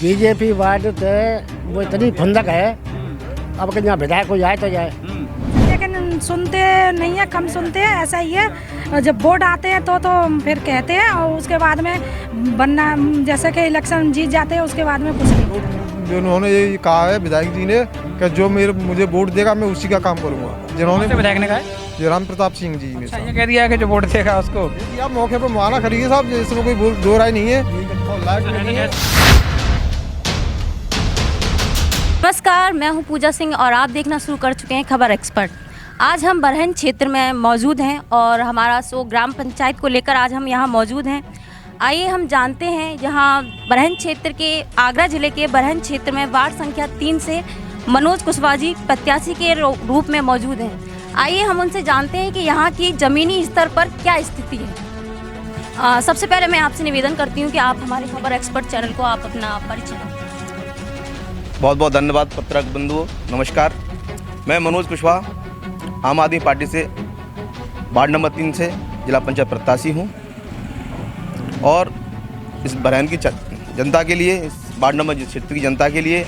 BJP ward तो वो इतनी फंदक है, अब कि यहाँ विधायक को जाए तो जाए। लेकिन सुनते नहीं है, कम सुनते हैं, ऐसा ही है। जब वोट आते हैं तो फिर कहते हैं और उसके बाद में बनना, जैसे कि इलेक्शन जीत जाते हैं उसके बाद में कुछ नहीं। जो उन्होंने ये कहा है विधायक जी ने कि जो मुझे वोट देगा मैं उसी का काम करूँगा। जिन्होंने विधायक ने कहा है जयराम प्रताप सिंह जी ने ये कह दिया है कि जो वोट देगा उसको आप मौके पर मुआना खरीदिए साहब, इसमें कोई दो राय नहीं है। नमस्कार, मैं हूं पूजा सिंह और आप देखना शुरू कर चुके हैं खबर एक्सपर्ट। आज हम बरहन क्षेत्र में मौजूद हैं और हमारा शो ग्राम पंचायत को लेकर आज हम यहां मौजूद हैं। आइए हम जानते हैं यहाँ बरहन क्षेत्र के, आगरा जिले के बरहन क्षेत्र में वार्ड संख्या 3 से मनोज कुशवाहा जी प्रत्याशी के रूप में मौजूद हैं। आइए हम उनसे जानते हैं कि यहाँ की ज़मीनी स्तर पर क्या स्थिति है। सबसे पहले मैं आपसे निवेदन करती हूँ कि आप हमारे खबर एक्सपर्ट चैनल को आप अपना परिचय दें। बहुत बहुत धन्यवाद पत्रकार बंधुओं, नमस्कार। मैं मनोज कुशवाहा आम आदमी पार्टी से वार्ड नंबर 3 से जिला पंचायत प्रत्याशी हूं और इस बरहन की जनता के लिए, इस वार्ड नंबर क्षेत्र की जनता के लिए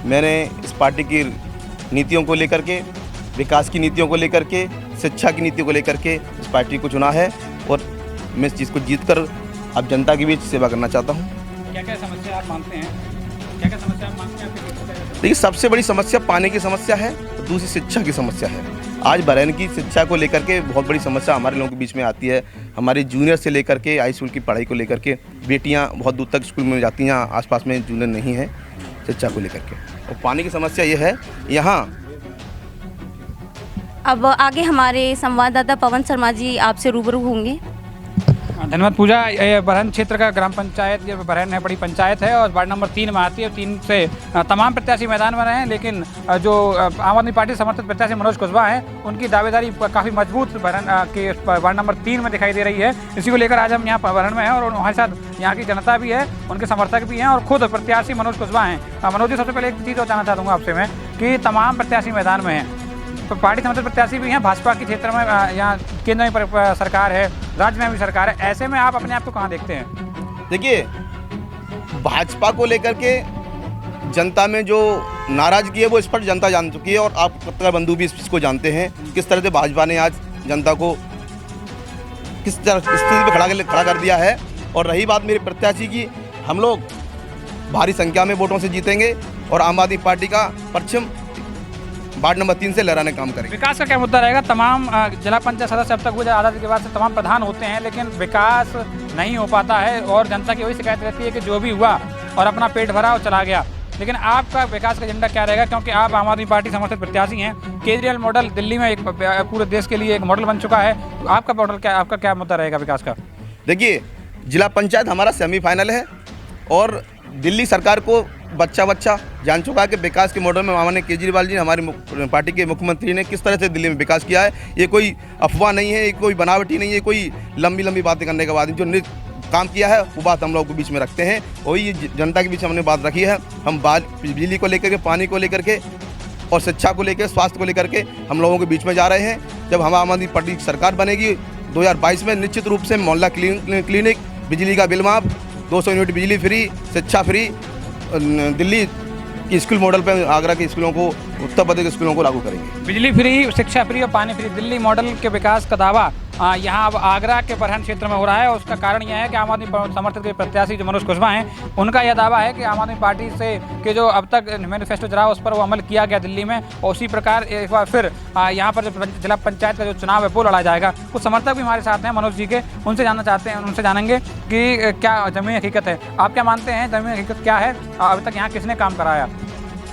मैंने इस पार्टी की नीतियों को लेकर के, विकास की नीतियों को लेकर के, शिक्षा की नीतियों को लेकर के इस पार्टी को चुना है और मैं इस चीज़ को जीत कर अब जनता के बीच सेवा करना चाहता हूँ। क्या क्या समस्या आप मानते हैं, क्या क्या समस्या आप मानते हैं? देखिए, सबसे बड़ी समस्या पानी की समस्या है, दूसरी शिक्षा की समस्या है। आज बरहन की शिक्षा को लेकर के बहुत बड़ी समस्या हमारे लोगों के बीच में आती है। हमारे जूनियर से लेकर के हाई स्कूल की पढ़ाई को लेकर के बेटियां बहुत दूर तक स्कूल में जाती हैं, आसपास में जूनियर नहीं है शिक्षा को लेकर के। और पानी की समस्या ये है यहाँ। अब आगे हमारे संवाददाता पवन शर्मा जी आपसे रूबरू होंगे। धन्यवाद पूजा। ये बरहन क्षेत्र का ग्राम पंचायत, ये बरहन है बड़ी पंचायत है और वार्ड नंबर 3 में आती है। 3 से तमाम प्रत्याशी मैदान में रहे हैं, लेकिन जो आम आदमी पार्टी समर्थित प्रत्याशी मनोज कुशवाहा हैं, उनकी दावेदारी काफ़ी मजबूत बरहन के वार्ड नंबर 3 में दिखाई दे रही है। इसी को लेकर आज हम यहाँ बरहन में हैं और हमारे साथ यहाँ की जनता भी है, उनके समर्थक भी हैं और खुद प्रत्याशी मनोज कुशवाहा हैं। मनोज जी, सबसे पहले एक चीज़ और जानना चाहूँगा आपसे मैं कि तमाम प्रत्याशी मैदान में हैं, पार्टी समर्थित प्रत्याशी भी हैं, भाजपा के क्षेत्र में यहाँ केंद्र में सरकार है, राज्य में भी सरकार है, ऐसे में आप अपने आप को कहाँ देखते हैं? देखिए, भाजपा को लेकर के जनता में जो नाराजगी है वो इस पर जनता जान चुकी है और आप पत्रकार बंधु भी इसको जानते हैं किस तरह से भाजपा ने आज जनता को किस तरह स्थिति पर खड़ा कर दिया है। और रही बात मेरे प्रत्याशी की, हम लोग भारी संख्या में वोटों से जीतेंगे और आम आदमी पार्टी का परचम वार्ड नंबर 3 से लहराने काम करेंगे। विकास का क्या मुद्दा रहेगा? तमाम जिला पंचायत सदस्य अब तक हुए आज़ादी के बाद से तमाम प्रधान होते हैं, लेकिन विकास नहीं हो पाता है और जनता की वही शिकायत रहती है कि जो भी हुआ और अपना पेट भरा और चला गया। लेकिन आपका विकास का एजेंडा क्या रहेगा? क्योंकि आप आम आदमी पार्टी समर्थित प्रत्याशी हैं, केजरीवाल मॉडल दिल्ली में एक पूरे देश के लिए एक मॉडल बन चुका है। आपका मॉडल क्या, आपका क्या मुद्दा रहेगा विकास का? देखिए, जिला पंचायत हमारा सेमीफाइनल है और दिल्ली सरकार को बच्चा जान चुका है कि विकास के मॉडल में माननीय केजरीवाल जी ने, हमारी पार्टी के मुख्यमंत्री ने किस तरह से दिल्ली में विकास किया है। ये कोई अफवाह नहीं है, ये कोई बनावटी नहीं है, कोई लंबी बातें करने के बाद जो काम किया है वो बात हम लोगों के बीच में रखते हैं। वही जनता के बीच हमने बात रखी है। हम बिजली को लेकर के, पानी को लेकर के और शिक्षा को लेकर, स्वास्थ्य को लेकर के हम लोगों के बीच में जा रहे हैं। जब हम आम आदमी पार्टी की सरकार बनेगी 2022 में, निश्चित रूप से मोहल्ला क्लिनिक, बिजली का बिल माफ, 200 यूनिट बिजली फ्री, शिक्षा फ्री, दिल्ली की स्कूल मॉडल पर आगरा के स्कूलों को, उत्तर प्रदेश के स्कूलों को लागू करेंगे। बिजली फ्री, शिक्षा फ्री और पानी फ्री, दिल्ली मॉडल के विकास का दावा यहाँ अब आगरा के बरहन क्षेत्र में हो रहा है। और उसका कारण यह है कि आम आदमी समर्थित के प्रत्याशी जो मनोज कुशवाहा हैं, उनका यह दावा है कि आम आदमी पार्टी से के जो अब तक मैनिफेस्टो चला उस पर वो अमल किया गया दिल्ली में, और उसी प्रकार एक बार फिर यहाँ पर जो जिला पंचायत का जो चुनाव है वो लड़ा जाएगा। कुछ समर्थक भी हमारे साथ हैं मनोज जी के, उनसे जानना चाहते हैं, उनसे जानेंगे कि क्या ज़मीनी हकीकत है। आप क्या मानते हैं, ज़मीनी हकीकत क्या है? अभी तक यहाँ किसने काम कराया?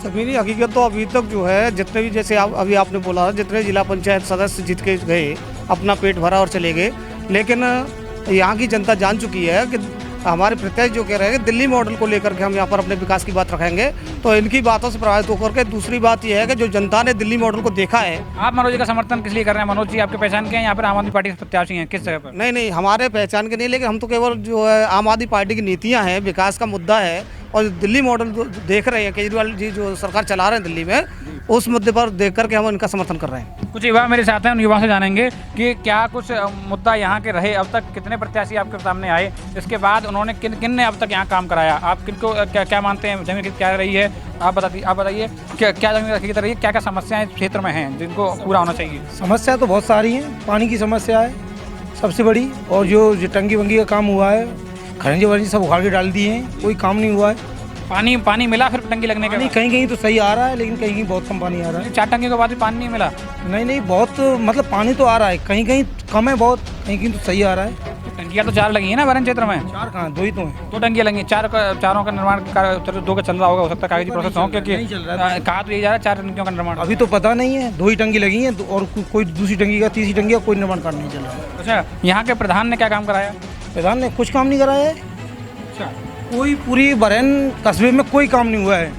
ज़मीनी हकीकत तो अभी तक जो है, जितने भी, जैसे अभी आपने बोला, जितने जिला पंचायत सदस्य जीत के गए, अपना पेट भरा और चले गए, लेकिन यहाँ की जनता जान चुकी है कि हमारे प्रत्याशी जो कह रहे हैं कि दिल्ली मॉडल को लेकर के हम यहाँ पर अपने विकास की बात रखेंगे, तो इनकी बातों से प्रभावित होकर के दूसरी बात यह है कि जो जनता ने दिल्ली मॉडल को देखा है। आप मनोज जी का समर्थन किस लिए कर रहे हैं? मनोज जी आपके पहचान के हैं, यहाँ पर आम आदमी पार्टी के प्रत्याशी हैं, किस जगह पर? नहीं, हमारे पहचान के नहीं, लेकिन हम तो केवल जो है आम आदमी पार्टी की नीतियाँ हैं, विकास का मुद्दा है, और जो दिल्ली मॉडल जो देख रहे हैं केजरीवाल जी जो सरकार चला रहे हैं दिल्ली में, उस मुद्दे पर देख करके हम इनका समर्थन कर रहे हैं। कुछ युवा मेरे साथ हैं, उन युवाओं से जानेंगे कि क्या कुछ मुद्दा यहाँ के रहे, अब तक कितने प्रत्याशी आपके सामने आए, इसके बाद उन्होंने किन ने अब तक यहाँ काम कराया, आप किनको क्या मानते हैं, जमीन की क्या रही है, आप बताइए क्या जमीन की रही है, क्या समस्याएं इस क्षेत्र में हैं जिनको पूरा होना चाहिए। समस्या तो बहुत सारी हैं। पानी की समस्या है सबसे बड़ी, और जो टंकी वंगी का काम हुआ है, खरंजे वरंजे सब उखाड़ के डाल दिए हैं, कोई काम नहीं हुआ है। पानी मिला फिर टंकी लगने के बाद? कहीं कहीं तो सही आ रहा है, लेकिन कहीं कहीं बहुत कम पानी आ रहा है। 4 टंकी के बाद भी पानी नहीं मिला? नहीं बहुत, मतलब पानी तो आ रहा है, कहीं कहीं कम है बहुत, कहीं कहीं तो सही आ रहा है। टंकियाँ तो 4 लगी है ना बरन क्षेत्र में? 4 कहाँ, 2 ही तो हैं। 2 टंकियाँ लगी, चारों का निर्माण कार्य 2 का चल रहा होगा, हो सकता है कागजी प्रोसेस हो, क्योंकि कहा तो यही जा रहा है 4 टंकियों का निर्माण। अभी तो पता नहीं है, 2 ही टंकी लगी हैं और कोई दूसरी टंकी का, तीसरी टंकी का कोई निर्माण कार्य नहीं चल रहा है। अच्छा, यहाँ के प्रधान ने क्या काम कराया? प्रधान ने कुछ काम नहीं कराया है। अच्छा, कोई पूरी बरहन कस्बे में कोई काम नहीं हुआ है,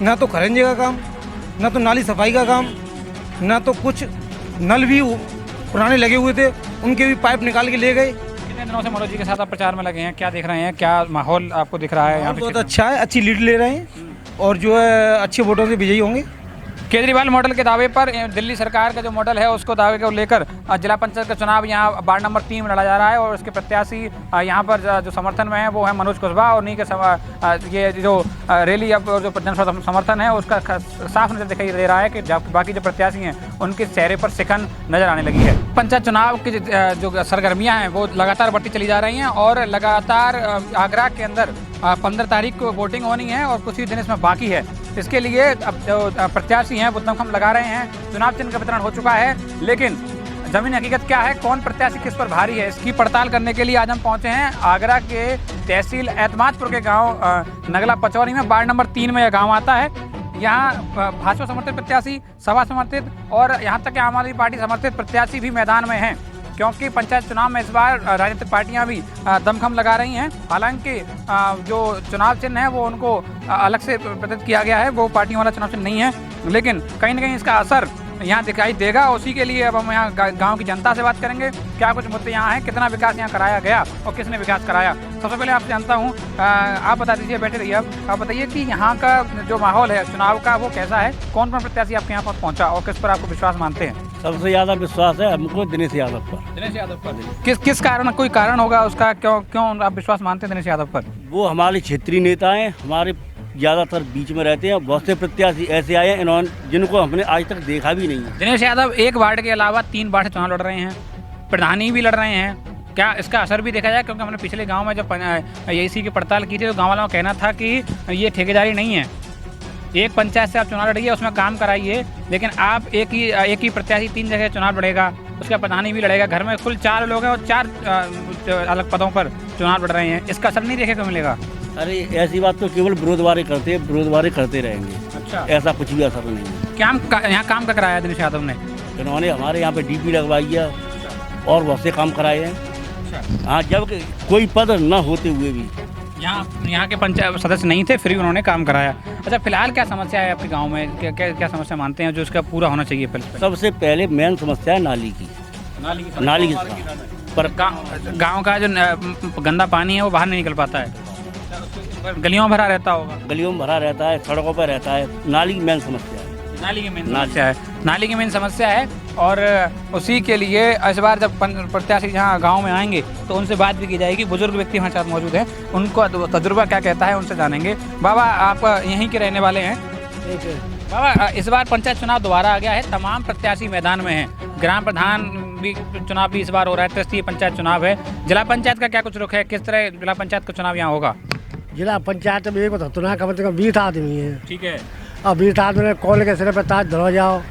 ना तो खरंजे का काम, ना तो नाली सफाई का काम, ना तो कुछ नल भी पुराने लगे हुए थे उनके भी पाइप निकाल के ले गए। कितने दिनों से मनोज जी के साथ आप प्रचार में लगे हैं, क्या देख रहे हैं, क्या माहौल आपको दिख रहा है यहाँ पे? बहुत अच्छा है, अच्छी लीड ले रहे हैं और जो है अच्छे वोटों से विजयी होंगे। केजरीवाल मॉडल के दावे पर दिल्ली सरकार का जो मॉडल है उसको दावे को लेकर जिला पंचायत का चुनाव यहाँ वार्ड नंबर 3 में लड़ा जा रहा है और उसके प्रत्याशी यहाँ पर जो समर्थन में है वो है मनोज कुशवाहा, और उन्हीं के ये जो रैली अब जो जन समर्थन है उसका साफ नजर दिखाई दे रहा है कि बाकी जो प्रत्याशी हैं उनके चेहरे पर शिकन नजर आने लगी है। पंचायत चुनाव की जो सरगर्मियाँ हैं वो लगातार बढ़ती चली जा रही हैं और लगातार आगरा के अंदर 15 तारीख को वोटिंग होनी है और कुछ ही दिन इसमें बाकी है। इसके लिए अब जो प्रत्याशी हैं वो दमखम लगा रहे हैं, चुनाव चिन्ह का वितरण हो चुका है, लेकिन जमीनी हकीकत क्या है, कौन प्रत्याशी किस पर भारी है, इसकी पड़ताल करने के लिए आज हम पहुंचे हैं आगरा के तहसील एतमादपुर के गांव नगला पचौरी में। वार्ड नंबर 3 में यह गांव आता है। यहाँ भाजपा समर्थित प्रत्याशी, सपा समर्थित और यहाँ तक कि आम आदमी पार्टी समर्थित प्रत्याशी भी मैदान में हैं, क्योंकि पंचायत चुनाव में इस बार राजनीतिक पार्टियां भी दमखम लगा रही हैं। हालांकि जो चुनाव चिन्ह है वो उनको अलग से प्रदत्त किया गया है, वो पार्टियों वाला चुनाव चिन्ह नहीं है, लेकिन कहीं ना कहीं इसका असर यहाँ दिखाई देगा। उसी के लिए अब हम यहाँ गांव की जनता से बात करेंगे, क्या कुछ मुद्दे यहाँ हैं, कितना विकास यहाँ कराया गया और किसने विकास कराया। सबसे पहले आपसे जानता हूँ, आप बता दीजिए, बैठे रहिए आप बताइए कि यहाँ का जो माहौल है चुनाव का वो कैसा है, कौन कौन प्रत्याशी आपके यहाँ पर पहुँचा और किस पर आपको विश्वास मानते हैं? सबसे ज़्यादा विश्वास है हमको दिनेश यादव पर। दिनेश यादव पर किस कारण, कोई कारण होगा उसका, क्यों आप विश्वास मानते हैं दिनेश यादव पर? वो हमारे क्षेत्रीय नेता हैं, हमारे ज़्यादातर बीच में रहते हैं। बहुत से प्रत्याशी ऐसे आए हैं इन्होंने जिनको हमने आज तक देखा भी नहीं है। दिनेश यादव एक वार्ड के अलावा 3 वार्ड से चुनाव लड़ रहे हैं, प्रधानी भी लड़ रहे हैं, क्या इसका असर भी देखा जाए? क्योंकि हमने पिछले गांव में जब एसी की पड़ताल की थी तो गाँव वालों का कहना था कि ये ठेकेदारी नहीं है, एक पंचायत से आप चुनाव लड़िए, उसमें काम कराइए, लेकिन आप एक ही प्रत्याशी 3 जगह चुनाव लड़ेगा, उसका प्रधानी भी लड़ेगा, घर में कुल 4 लोग हैं और 4 अलग पदों पर चुनाव लड़ रहे हैं, इसका असर नहीं देखे को मिलेगा? अरे ऐसी बात तो केवल विरोधवारे करते रहेंगे। अच्छा, ऐसा कुछ भी असर नहीं है। क्या यहाँ काम का कराया दिनेश यादव ने? इन्होंने हमारे यहाँ पे डीपी लगवाई है और बहुत से काम कराए हैं। हाँ, जब कोई पद न होते हुए भी यहाँ के पंचायत सदस्य नहीं थे, फिर भी उन्होंने काम कराया। अच्छा, फिलहाल क्या समस्या है आपके गांव में, क्या समस्या मानते हैं जो इसका पूरा होना चाहिए? सबसे पहले मेन समस्या है नाली की पर गांव का जो गंदा पानी है वो बाहर नहीं निकल पाता है, गलियों में भरा रहता होगा। गलियों में भरा रहता है, सड़कों पर रहता है। नाली की मेन समस्या है। नाली की मेन समस्या है और उसी के लिए इस बार जब प्रत्याशी यहाँ गांव में आएंगे तो उनसे बात भी की जाएगी। बुजुर्ग व्यक्ति हमारे साथ मौजूद हैं, उनको तजुर्बा क्या कहता है उनसे जानेंगे। बाबा, आप यहीं के रहने वाले हैं? बाबा, इस बार पंचायत चुनाव दोबारा आ गया है, तमाम प्रत्याशी मैदान में हैं, ग्राम प्रधान भी चुनाव भी इस बार हो रहा है, तृतीय पंचायत चुनाव है। जिला पंचायत का क्या कुछ रुख है, किस तरह जिला पंचायत का चुनाव यहाँ होगा? जिला पंचायत में एक चुनाव कम से कम 20 आदमी है। ठीक है। अब 20 आदमी ने कॉल के सिरे पर ताज धरो जाओ,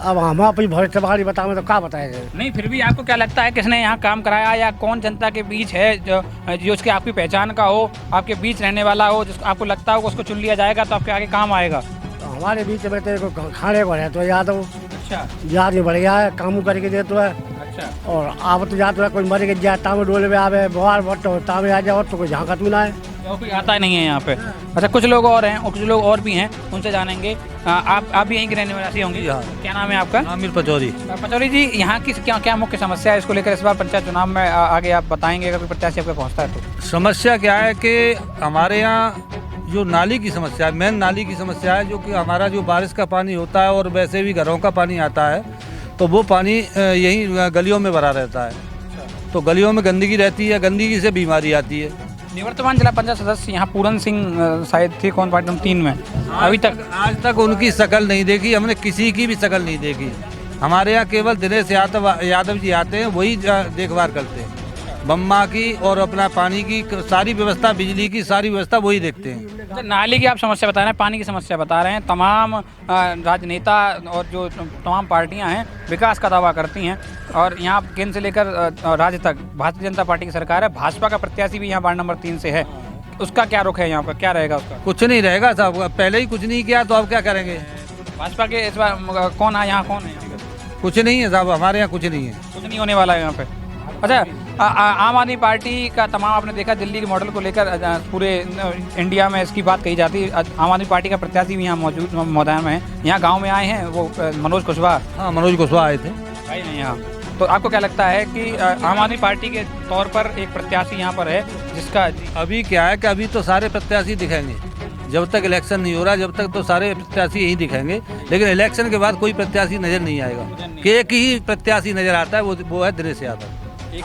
अब हम अपनी भविष्यवाणी बताओ तो क्या बताएंगे? नहीं, फिर भी आपको क्या लगता है किसने यहाँ काम कराया, या कौन जनता के बीच है जो उसकी आपकी पहचान का हो, आपके बीच रहने वाला हो, जिसको आपको लगता हो उसको चुन लिया जाएगा तो आपके आगे काम आएगा? तो हमारे बीच में तो खाने को है तो यादव। अच्छा, याद भी बढ़िया है, काम करके दे तो है। अच्छा, और आप तो जाते है कोई मर के जाए तामे डोले में आवे, बुहार भट्ट हो तामे आ जाओ तो कोई झांकत भी ना है। और कोई आता ही नहीं है यहाँ पे। अच्छा, कुछ लोग और हैं और कुछ लोग और भी हैं, उनसे जानेंगे। आप भी यहीं के रहने वासी होंगे? क्या नाम है आपका? आमिर पचौरी। पचौरी जी, यहाँ की क्या क्या मुख्य समस्या है, इसको लेकर इस बार पंचायत चुनाव में आगे आप बताएंगे अगर कोई प्रत्याशी आपके पहुँचता है तो? समस्या क्या है कि हमारे यहाँ जो नाली की समस्या है, मेन नाली की समस्या है, जो कि हमारा जो बारिश का पानी होता है और वैसे भी घरों का पानी आता है, तो वो पानी यहीं गलियों में भरा रहता है। तो गलियों में गंदगी रहती है, गंदगी से बीमारी आती है। निवर्तमान जिला पंचायत सदस्य यहाँ पूरन सिंह शायद थे, कौन पार्टी नंबर 3 में? अभी तक आज तक उनकी शक्ल नहीं देखी हमने, किसी की भी शक्ल नहीं देखी। हमारे यहाँ केवल दिनेश यादव जी आते हैं, वही देखभाल करते हैं। बम्मा की और अपना पानी की सारी व्यवस्था, बिजली की सारी व्यवस्था वही देखते हैं। नाली की आप समस्या बता रहे हैं, पानी की समस्या बता रहे हैं। तमाम राजनेता और जो तमाम पार्टियां हैं विकास का दावा करती हैं, और यहाँ केंद्र से लेकर राज्य तक भारतीय जनता पार्टी की सरकार है। भाजपा का प्रत्याशी भी यहाँ वार्ड नंबर 3 से है, उसका क्या रुख है यहाँ पर, क्या रहेगा उसका? कुछ नहीं रहेगा साहब, पहले ही कुछ नहीं किया तो अब क्या करेंगे? भाजपा के इस बार कौन है यहाँ, कौन है? कुछ नहीं है साहब, हमारे यहाँ कुछ नहीं है। कुछ नहीं होने वाला है यहाँ पे। अच्छा, आम आदमी पार्टी का तमाम आपने देखा दिल्ली के मॉडल को लेकर पूरे इंडिया में इसकी बात कही जाती है। आम आदमी पार्टी का प्रत्याशी भी यहाँ मौजूद मैदान में है। यहाँ गांव में आए हैं वो मनोज कुशवाहा। हाँ, मनोज कुशवाहा आए थे। भाई नहीं यहाँ, तो आपको क्या लगता है कि आम आदमी पार्टी के तौर पर एक प्रत्याशी यहाँ पर है जिसका? अभी क्या है कि अभी तो सारे प्रत्याशी दिखेंगे, जब तक इलेक्शन नहीं हो रहा जब तक तो सारे प्रत्याशी यही दिखेंगे, लेकिन इलेक्शन के बाद कोई प्रत्याशी नजर नहीं आएगा। कि एक ही प्रत्याशी नजर आता है, वो है दिनेश यादव। एक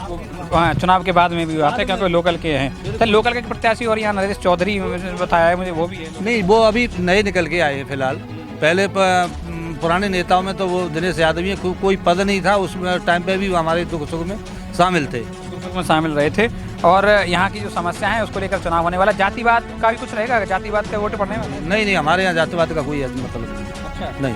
चुनाव के बाद में भी आते हैं क्योंकि लोकल के हैं, तो लोकल के प्रत्याशी और यहाँ नरेश चौधरी बताया है मुझे, वो भी है? नहीं, वो अभी नए निकल के आए हैं फिलहाल। पहले पुराने नेताओं में तो वो दिनेश यादव ही, कोई पद नहीं था उस टाइम पे भी हमारे दुख सुख में शामिल थे, शामिल रहे थे। और यहाँ की जो समस्या है उसको लेकर चुनाव होने वाला। जातिवाद का भी कुछ रहेगा, जातिवाद के वोट पड़ने वाले? नहीं, हमारे यहाँ जातिवाद का कोई मतलब नहीं,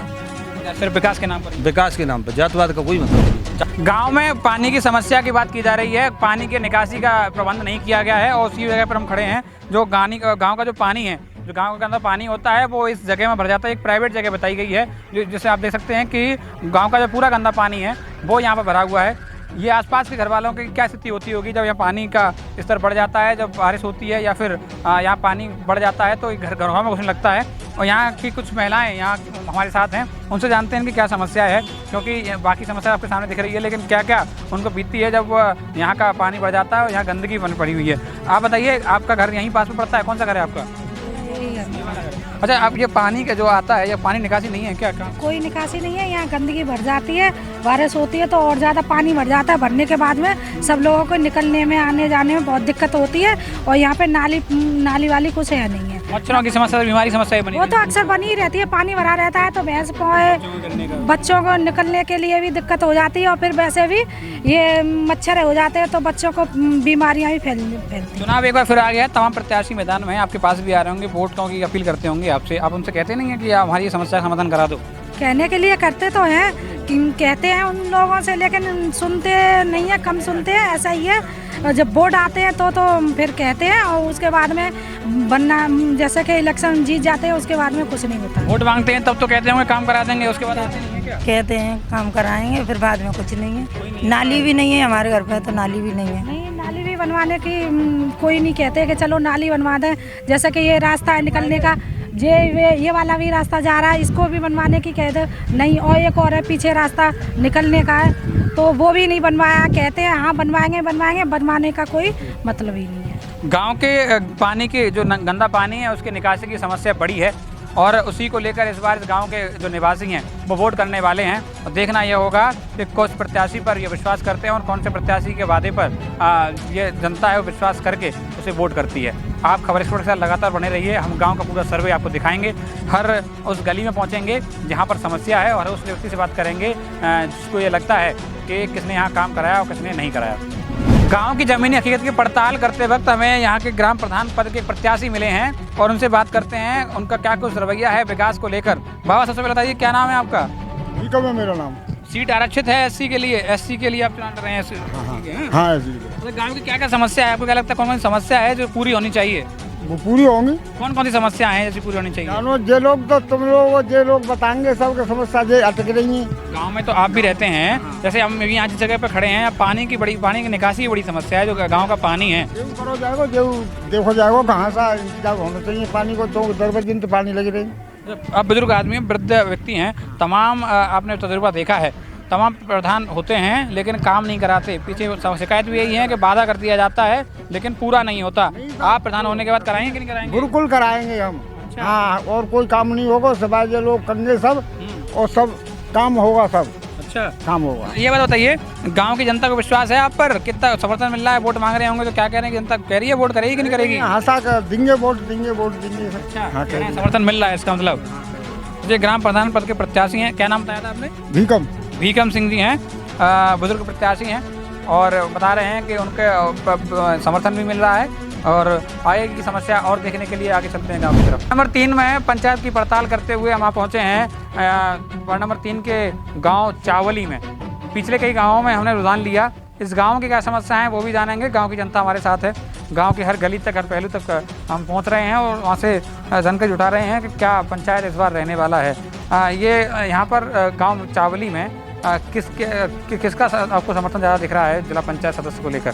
सिर्फ विकास के नाम पर? विकास के नाम पर, जातिवाद का कोई मतलब नहीं। गांव में पानी की समस्या की बात की जा रही है, पानी के निकासी का प्रबंध नहीं किया गया है, और उसी जगह पर हम खड़े हैं। जो गांव का जो पानी है, जो गांव के अंदर पानी होता है, वो इस जगह में भर जाता है। एक प्राइवेट जगह बताई गई है, जिसे आप देख सकते हैं कि गाँव का जो पूरा गंदा पानी है वो यहाँ पर भरा हुआ है। ये आसपास के घर वालों की क्या स्थिति होती होगी जब यहाँ पानी का स्तर बढ़ जाता है, जब बारिश होती है या फिर यहाँ पानी बढ़ जाता है तो घरों में घुसने लगता है। और यहाँ की कुछ महिलाएं यहाँ हमारे साथ हैं, उनसे जानते हैं कि क्या समस्या है, क्योंकि बाकी समस्या आपके सामने दिख रही है, लेकिन क्या क्या उनको बीतती है जब यहाँ का पानी बढ़ जाता है और यहाँ गंदगी बन पड़ी हुई है। आप बताइए, आपका घर यहीं पास में पड़ता है? कौन सा घर है आपका? अच्छा, आप ये पानी का जो आता है, ये पानी निकासी नहीं है क्या? कोई निकासी नहीं है, यहाँ गंदगी भर जाती है, बारिश होती है तो और ज़्यादा पानी भर जाता है। भरने के बाद में सब लोगों को निकलने में, आने जाने में बहुत दिक्कत होती है। और यहाँ पे नाली वाली कुछ है नहीं है। मच्छरों की समस्या, बीमारी समस्या बनी, वो तो अक्सर बनी ही रहती है। पानी भरा रहता है तो भैंस बच्चों को निकलने के लिए भी दिक्कत हो जाती है, और फिर वैसे भी ये मच्छर हो जाते हैं तो बच्चों को बीमारियाँ भी फैलती। चुनाव एक बार फिर आ गया, तमाम प्रत्याशी मैदान में आपके पास भी आ रहे होंगे, वोटों की अपील करते होंगे आपसे। आप उनसे कहते नहीं है कि हमारी ये समस्या का समाधान करा दो? कहने के लिए करते तो हैं, कहते हैं उन लोगों से, लेकिन सुनते नहीं है, कम सुनते हैं। ऐसा ही है, जब वोट आते हैं तो फिर कहते हैं, और उसके बाद में बनना, जैसे कि इलेक्शन जीत जाते हैं उसके बाद में कुछ नहीं होता। वोट मांगते हैं तब तो कहते होंगे काम करा देंगे, उसके बाद आते नहीं है क्या? कहते हैं काम कराएंगे, फिर बाद में कुछ नहीं है। नाली भी नहीं है हमारे घर पे, तो नाली भी नहीं है। नहीं, नाली भी बनवाने की कोई नहीं कहते कि चलो नाली बनवा दें। जैसे कि ये रास्ता है निकलने का, ये वाला भी रास्ता जा रहा है, इसको भी बनवाने की कहते नहीं। और एक और है पीछे रास्ता निकलने का है, तो वो भी नहीं बनवाया। कहते हैं हाँ बनवाएंगे, बनवाने का कोई मतलब ही नहीं है। गांव के पानी के जो गंदा पानी है उसके निकासी की समस्या बड़ी है, और उसी को लेकर इस बार इस गांव के जो निवासी हैं वो वोट करने वाले हैं। और देखना ये होगा कि कौन प्रत्याशी पर ये विश्वास करते हैं और कौन से प्रत्याशी के वादे पर ये जनता है वो विश्वास करके उसे वोट करती है। आप खबर एक्सपर्ट के साथ लगातार बने रहिए, हम गांव का पूरा सर्वे आपको दिखाएंगे। हर उस गली में पहुंचेंगे जहां पर समस्या है, और उस व्यक्ति से बात करेंगे जिसको ये लगता है कि किसने यहाँ काम कराया और किसने नहीं कराया। गांव की ज़मीनी हकीकत की पड़ताल करते वक्त हमें यहाँ के ग्राम प्रधान पद के प्रत्याशी मिले हैं, और उनसे बात करते हैं उनका क्या कुछ रवैया है विकास को लेकर। बाबा, सबसे पहले बताइए क्या नाम है आपका? कब है मेरा नाम? सीट आरक्षित है एससी के लिए, एससी के लिए आप चुनाव लड़ रहे हैं? हाँ, गाँव की क्या क्या समस्या है, आपको क्या लगता है कौन कौन सी समस्या है जो पूरी होनी चाहिए? वो पूरी होंगी। कौन कौन सी समस्या है जैसी पूरी होनी चाहिए? जानो जे लोग तो तुम लोग जे लोग बताएंगे सबके समस्या जे अटक रही है। गांव में तो आप भी रहते हैं, जैसे हम यहाँ जिस जगह पे खड़े हैं, पानी की निकासी की बड़ी समस्या है, जो गांव का पानी है। जो करो जाएगा जो देखो जाएगा कहाँ सा इंतजाम होना चाहिए पानी को, तो 10 दिन तो पानी लगी रही। आप बुजुर्ग आदमी, वृद्ध व्यक्ति हैं, तमाम आपने तजुर्बा देखा है, तमाम प्रधान होते हैं लेकिन काम नहीं कराते। पीछे शिकायत भी यही है कि वादा कर दिया जाता है लेकिन पूरा नहीं होता। आप प्रधान होने के बाद कराएंगे कि नहीं कराएंगे? बिल्कुल कराएंगे हम। अच्छा। हाँ, और कोई काम नहीं होगा, सिवाय जो लोग करेंगे सब और सब काम होगा, सब अच्छा काम होगा। ये बात बताइए, गांव की जनता को विश्वास है आप पर? कितना समर्थन मिल रहा है? वोट मांग रहे होंगे तो क्या कह रहे हैं कि जनता कह रही है वोट करेगी कि नहीं करेगी? आशा कर देंगे, वोट देंगे, वोट देंगे। अच्छा, हाँ, समर्थन मिल रहा है इसका मतलब। ये ग्राम प्रधान पद के प्रत्याशी हैं, क्या नाम बताया था आपने? भीकम सिंह जी हैं, बुजुर्ग प्रत्याशी हैं और बता रहे हैं कि उनके समर्थन भी मिल रहा है और आगे की समस्या और देखने के लिए आगे चलते हैं गाँव की तरफ। नंबर 3 में पंचायत की पड़ताल करते हुए हम पहुँचे हैं वार्ड नंबर 3 के गाँव चावली में। पिछले कई गाँवों में हमने रुझान लिया, इस गांव की क्या समस्या है वो भी जानेंगे। गांव की जनता हमारे साथ है, गांव की हर गली तक, हर पहलू तक हम पहुंच रहे हैं और वहां से जानकारी जुटा रहे हैं कि क्या पंचायत इस बार रहने वाला है। ये यहाँ पर गांव चावली में किसका आपको समर्थन ज़्यादा दिख रहा है जिला पंचायत सदस्य को लेकर?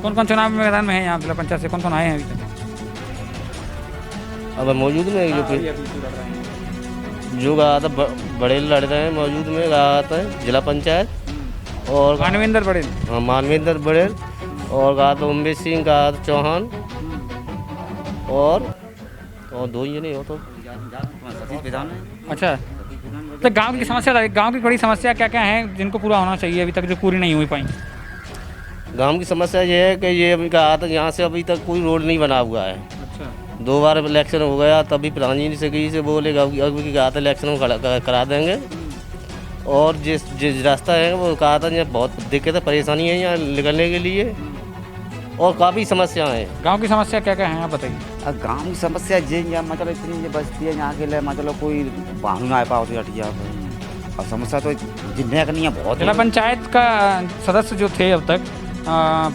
कौन कौन चुनाव मैदान में है यहाँ जिला पंचायत से? कौन कौन आए हैं अभी तक? अब मौजूद में जो कहा था बड़े लड़ रहे हैं, मौजूद में कहा था जिला पंचायत और मानवेंद्र बड़े। हाँ, मानवेंद्र बड़े और कहा था उम्बेश सिंह, कहा था चौहान और 2 ही नहीं हो तो। अच्छा, तो गांव की समस्या, गांव की बड़ी समस्या क्या क्या है जिनको पूरा होना चाहिए अभी तक जो पूरी नहीं हुई पाई? गांव की समस्या ये है कि ये अभी कहा था यहाँ से अभी तक कोई रोड नहीं बना हुआ है। अच्छा, 2 बार इलेक्शन हो गया, तभी प्रधान जी से गई से बोले अभी कहा था इलेक्शन करा देंगे और जिस रास्ता है वो कहा था यहाँ बहुत दिक्कत है, परेशानी है यहाँ निकलने के लिए और काफ़ी समस्याएं हैं। गांव की समस्या क्या क्या है आप बताइए? गाँव की समस्या ये मतलब इतनी बचती है यहाँ के लिए, मतलब कोई वाहन ना आ पाओ तो हटिया और समस्या तो जितने का नहीं है बहुत। जिला पंचायत का सदस्य जो थे अब तक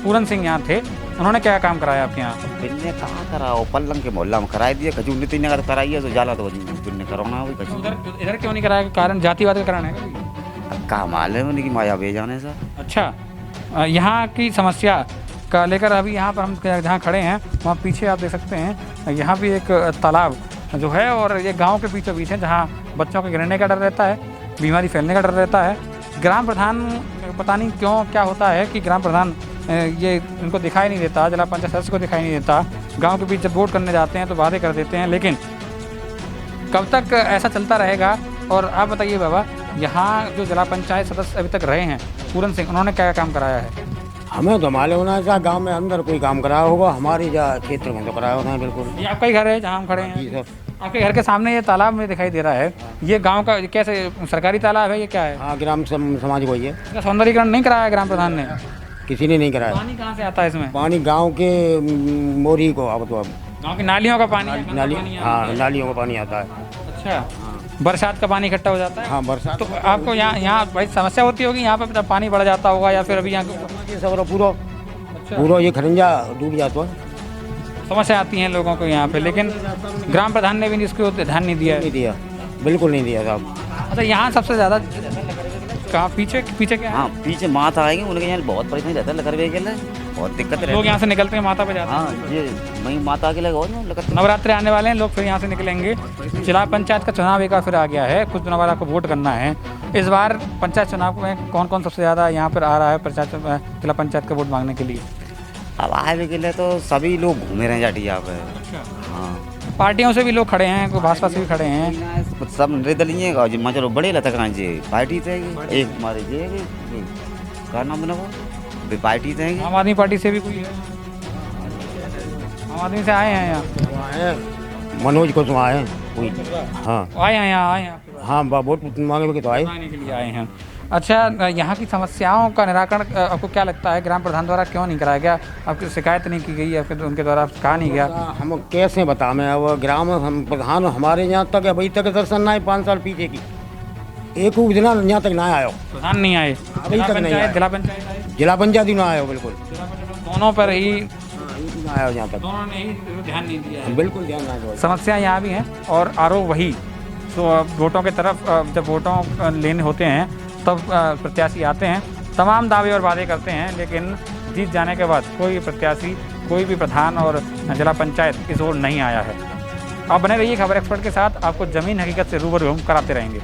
पूरन सिंह यहाँ थे, उन्होंने क्या काम कराया आपके यहाँ? बिन्ने कहाँ कराओ, पल्लंग के मोहल्ला में कराई दिए, कचू ने 3 नगर कराई है तो जाला तो बिन्ने कराना है। कचू इधर क्यों नहीं कराया? कारण जातिवाद का कारण है का मालूम है कि माया बे जाने से। अच्छा, यहाँ की समस्या का लेकर अभी यहाँ पर हम जहाँ खड़े हैं वहाँ पीछे आप देख सकते हैं, यहाँ भी एक तालाब जो है और ये गांव के बीचों बीच है जहाँ बच्चों के गिरने का डर रहता है, बीमारी फैलने का डर रहता है। ग्राम प्रधान पता नहीं क्यों क्या होता है कि ग्राम प्रधान ये इनको दिखाई नहीं देता, जिला पंचायत सदस्य को दिखाई नहीं देता। गाँव के बीच जब वोट करने जाते हैं तो वादे कर देते हैं, लेकिन कब तक ऐसा चलता रहेगा? और आप बताइए बाबा, यहाँ जो जिला पंचायत सदस्य अभी तक रहे हैं पूरन सिंह, उन्होंने क्या काम कराया है? हमें तो मालूम होना चाहिए गाँव में अंदर कोई काम कराया होगा, हमारी क्षेत्र में तो कराया होना है। बिल्कुल, ये आपका ही घर है जहाँ हम खड़े हैं? आपके घर के सामने ये तालाब में दिखाई दे रहा है, ये गांव का कैसे सरकारी तालाब है? ये क्या है? हाँ, ग्राम समाज वही है। इसका सौंदर्यीकरण नहीं कराया ग्राम प्रधान ने? किसी ने नहीं कराया। पानी कहाँ से आता है इसमें? पानी गांव के मोरी को, अब तो गांव की नालियों का पानी? हाँ, नालियों का पानी आता है। अच्छा, बरसात का पानी इकट्ठा हो जाता है? हाँ, बरसात। तो आपको यहाँ भाई समस्या होती होगी यहाँ पर, पानी बढ़ जाता होगा या फिर अभी यहाँ पूरा ये खरंजा डूब जाता है। समस्या आती हैं लोगों को यहाँ पे, लेकिन ग्राम प्रधान ने भी इसको ध्यान नहीं दिया? नहीं दिया, बिल्कुल नहीं दिया साहब। अच्छा, यहाँ सबसे ज़्यादा कहाँ पीछे क्या है? हाँ, पीछे माता आएंगे, उनके यहाँ बहुत परेशानी रहता है लकड़वे के लिए, बहुत दिक्कत है। लोग यहाँ से निकलते हैं माता पे जाते हैं? हाँ, ये वही माता के लिए नवरात्रि आने वाले हैं, लोग फिर यहाँ से निकलेंगे। जिला पंचायत का चुनाव एक बार फिर आ गया है, कुछ दिनों बाद आपको वोट करना है। इस बार पंचायत चुनाव में कौन कौन सबसे ज़्यादा यहाँ पर आ रहा है जिला पंचायत का वोट मांगने के लिए? अब आए के लिए तो सभी लोग घूमे रहे जाटी यहाँ पे। हाँ, पार्टियों से भी लोग खड़े हैं, कोई भाजपा से भी खड़े हैं, सब निर्दलीय चलो बड़े लतक जी पार्टी थे, एक हमारे जे क्या नाम बना वो पार्टी थे। आम आदमी पार्टी से भी कोई है? आम आदमी से आए हैं यहाँ? मनोज कुशवाहा है कोई? हाँ, आए हैं यहाँ? आए हैं? हाँ, वोट मांगने तो आए के लिए आए हैं। अच्छा, यहाँ की समस्याओं का निराकरण आपको क्या लगता है ग्राम प्रधान द्वारा क्यों नहीं कराया गया? आपकी शिकायत नहीं की गई या फिर उनके द्वारा कहा नहीं गया? हम कैसे बताएं? अब ग्राम हम प्रधान हमारे यहाँ तक अभी तक दर्शन ना आए, 5 साल पीछे की एक दिन यहाँ तक ना आया। प्रधान नहीं आए? अभी तक नहीं आए। जिला पंचायत जिला पंचायत ही ना आया। बिल्कुल, दोनों पर ही बिल्कुल आया यहाँ तक, दोनों ने ही ध्यान नहीं दिया है। बिल्कुल ध्यान ना दो। समस्या यहाँ भी है और आरोप वही। तो वोटों के तरफ जब वोटों लेने होते हैं तब प्रत्याशी आते हैं, तमाम दावे और वादे करते हैं, लेकिन जीत जाने के बाद कोई प्रत्याशी, कोई भी प्रधान और जिला पंचायत इस ओर नहीं आया है। आप बने रहिए खबर एक्सपर्ट के साथ, आपको ज़मीन हकीकत से रूबरू हम कराते रहेंगे।